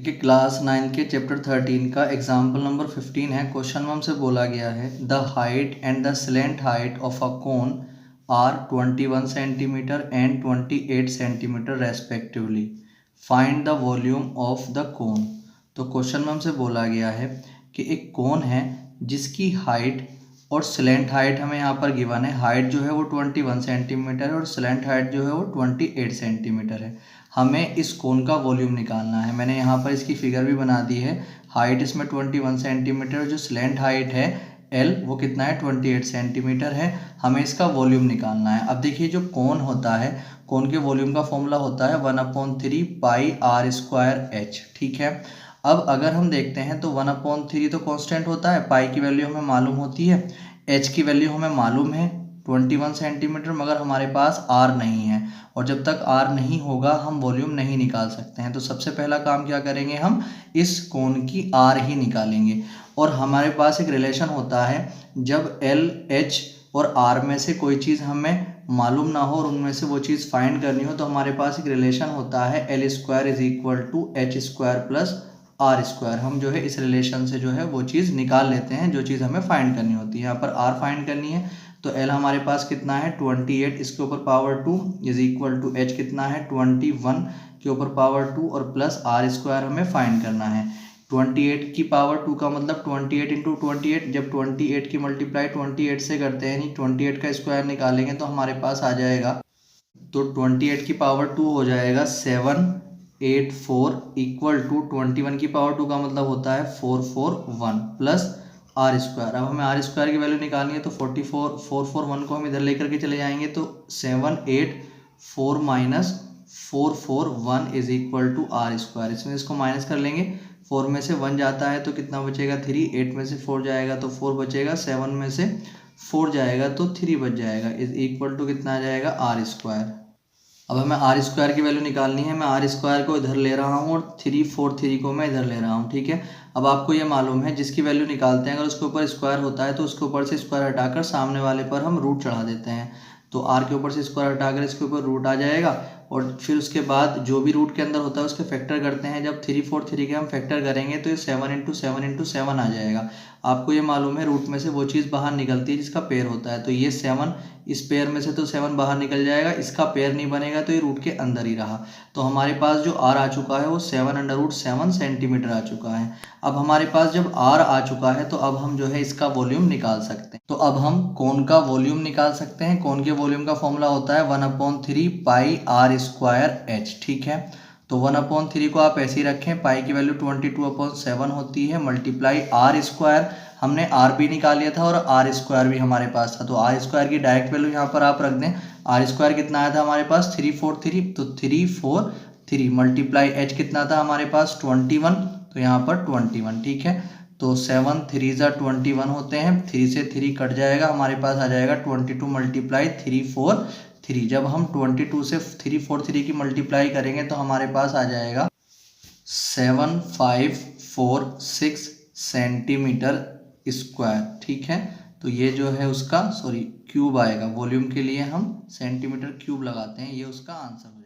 कि क्लास 9 के चैप्टर 13 का एग्जाम्पल नंबर 15 है। क्वेश्चन में हमसे बोला गया है the height and the slant height of a cone are 21 centimetre and 28 centimetre respectively, find the volume of the cone. तो क्वेश्चन में हमसे बोला गया है कि एक कोन है जिसकी हाइट और स्लेंट हाइट हमें यहाँ पर गिवन है। हाइट जो है वो 21 सेंटीमीटर है और स्लेंट हाइट जो है वो 28 सेंटीमीटर है। हमें इस कोन का वॉल्यूम निकालना है। मैंने यहाँ पर इसकी फिगर भी बना दी है। हाइट इसमें 21 सेंटीमीटर, जो स्लेंट हाइट है एल वो कितना है 28 सेंटीमीटर है। हमें इसका वॉल्यूम निकालना है। अब देखिए जो कोन होता है, कोन के वॉल्यूम का फॉर्मूला होता है 1/3 पाई आर स्क्वायर एच। ठीक है, अब अगर हम देखते हैं तो 1/3 तो कांस्टेंट होता है, पाई की वैल्यू हमें मालूम होती है, एच की वैल्यू हमें मालूम है 21 सेंटीमीटर, मगर हमारे पास आर नहीं है और जब तक आर नहीं होगा हम वॉल्यूम नहीं निकाल सकते हैं। तो सबसे पहला काम क्या करेंगे, हम इस कोन की आर ही निकालेंगे। और हमारे पास एक रिलेशन होता है, जब एल एच और आर में से कोई चीज़ हमें मालूम ना हो और उनमें से वो चीज़ फाइंड करनी हो, तो हमारे पास एक रिलेशन होता है L square is equal to H square plus R square. हम जो है इस रिलेशन से जो है वो चीज़ निकाल लेते हैं जो चीज़ हमें फाइंड करनी होती है। यहाँ पर आर फाइंड करनी है तो एल हमारे पास कितना है 28, इसके ऊपर power 2 is equal to H कितना है 21 के ऊपर पावर 2 और प्लस आर स्क्वायर हमें फाइंड करना है। 28 की पावर 2 का मतलब 28 इंटू 28, जब 28 की मल्टीप्लाई 28 से करते हैं, यानी 28 का स्क्वायर निकालेंगे तो हमारे पास आ जाएगा, तो 28 की पावर 2 हो जाएगा 784 इक्वल टू 21 की पावर 2 का मतलब होता है 441 प्लस आर स्क्वायर। अब हमें आर स्क्वायर की वैल्यू निकालनी है तो 441 को हम इधर लेकर के चले जाएंगे तो 784 minus 441 is equal to R square. इसमें इसको माइनस कर लेंगे, 4 में से 1 जाता है तो कितना बचेगा 3, 8 में से 4 जाएगा तो 4 बचेगा, 7 में से 4 जाएगा तो 3 बच जाएगा, इज इक्वल टू कितना आ जाएगा आर स्क्वायर। अब हमें आर स्क्वायर की वैल्यू निकालनी है। मैं आर स्क्वायर को इधर ले रहा हूँ और 343 को मैं इधर ले रहा हूँ। ठीक है, अब आपको ये मालूम है जिसकी वैल्यू निकालते हैं अगर उसके ऊपर स्क्वायर होता है तो उसके ऊपर से स्क्वायर हटाकर सामने वाले पर हम रूट चढ़ा देते हैं। तो आर के ऊपर से स्क्वायर हटाकर इसके ऊपर रूट आ जाएगा और फिर उसके बाद जो भी रूट के अंदर होता है उसके फैक्टर करते हैं। जब 343 के हम फैक्टर करेंगे तो ये 7 इंटू 7 इंटू 7 आ जाएगा। आपको ये मालूम है रूट में से वो चीज़ बाहर निकलती है जिसका पेयर होता है, तो ये 7 इस पेयर में से तो 7 बाहर निकल जाएगा, इसका पेयर नहीं बनेगा तो ये रूट के अंदर ही रहा। तो हमारे पास जो आर आ चुका है वो 7/7 सेंटीमीटर आ चुका है। अब हमारे पास जब आर आ चुका है तो अब हम जो है इसका वॉल्यूम निकाल सकते हैं। तो अब हम कोन का वॉल्यूम निकाल सकते हैं। कोन के वॉल्यूम का फॉर्मूला होता है 1/3 पाई आर स्क्वायर एच। ठीक है, तो 1/3 को आप ऐसे ही रखें, पाई की वैल्यू 22/7 होती है, मल्टीप्लाई आर स्क्वायर, हमने आर भी निकाल लिया था और आर स्क्वायर भी हमारे पास था, तो आर स्क्वायर की डायरेक्ट वैल्यू यहाँ पर आप रख दें। आर स्क्वायर कितना आया था हमारे पास 343, तो 343 मल्टीप्लाई एच कितना था हमारे पास 21, तो यहाँ पर 21। ठीक है, तो 7 3 21 होते हैं, 3 से 3 कट जाएगा, हमारे पास आ जाएगा 22 मल्टीप्लाई 343। जब हम 22 से 343 की मल्टीप्लाई करेंगे तो हमारे पास आ जाएगा 7546 सेंटीमीटर स्क्वायर। ठीक है, तो ये जो है उसका क्यूब आएगा। वॉल्यूम के लिए हम सेंटीमीटर क्यूब लगाते हैं, ये उसका आंसर हो जाएगा।